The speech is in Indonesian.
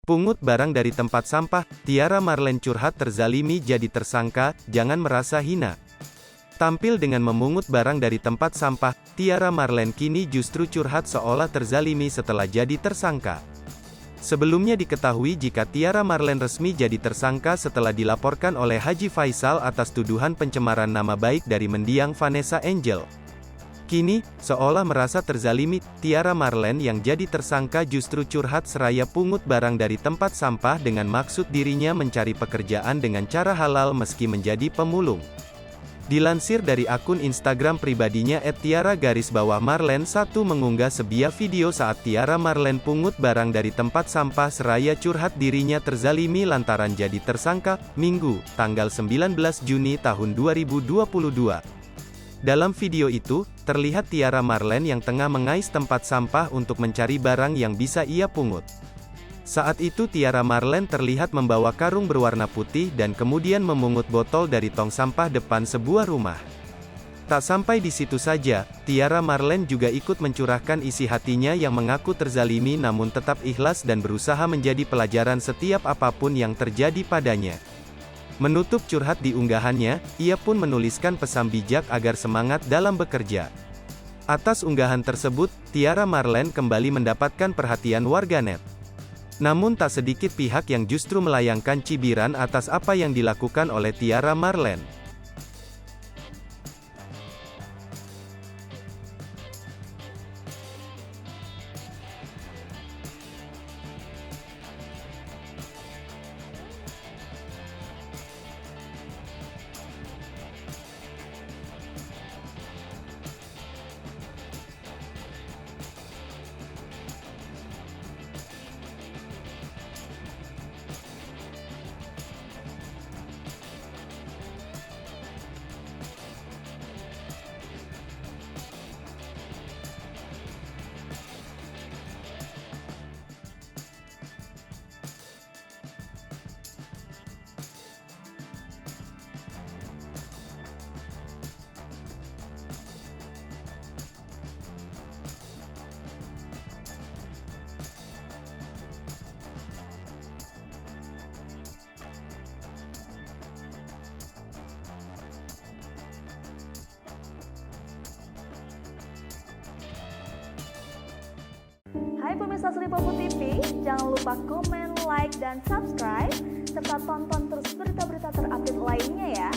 Pungut barang dari tempat sampah, Tiara Marlen curhat terzalimi jadi tersangka, jangan merasa hina. Tampil dengan memungut barang dari tempat sampah, Tiara Marlen kini justru curhat seolah terzalimi setelah jadi tersangka. Sebelumnya diketahui jika Tiara Marlen resmi jadi tersangka setelah dilaporkan oleh Haji Faisal atas tuduhan pencemaran nama baik dari mendiang Vanessa Angel. Kini, seolah merasa terzalimi, Tiara Marlen yang jadi tersangka justru curhat seraya pungut barang dari tempat sampah dengan maksud dirinya mencari pekerjaan dengan cara halal meski menjadi pemulung. Dilansir dari akun Instagram pribadinya @tiara_marlen1 mengunggah sebuah video saat Tiara Marlen pungut barang dari tempat sampah seraya curhat dirinya terzalimi lantaran jadi tersangka, Minggu, tanggal 19 Juni tahun 2022. Dalam video itu, terlihat Tiara Marlen yang tengah mengais tempat sampah untuk mencari barang yang bisa ia pungut. Saat itu Tiara Marlen terlihat membawa karung berwarna putih dan kemudian memungut botol dari tong sampah depan sebuah rumah. Tak sampai di situ saja, Tiara Marlen juga ikut mencurahkan isi hatinya yang mengaku terzalimi namun tetap ikhlas dan berusaha menjadi pelajaran setiap apapun yang terjadi padanya. Menutup curhat di unggahannya, ia pun menuliskan pesan bijak agar semangat dalam bekerja. Atas unggahan tersebut, Tiara Marlen kembali mendapatkan perhatian warganet. Namun tak sedikit pihak yang justru melayangkan cibiran atas apa yang dilakukan oleh Tiara Marlen. Hai pemirsa Sri Popo TV, jangan lupa komen, like, dan subscribe, serta tonton terus berita-berita terupdate lainnya ya.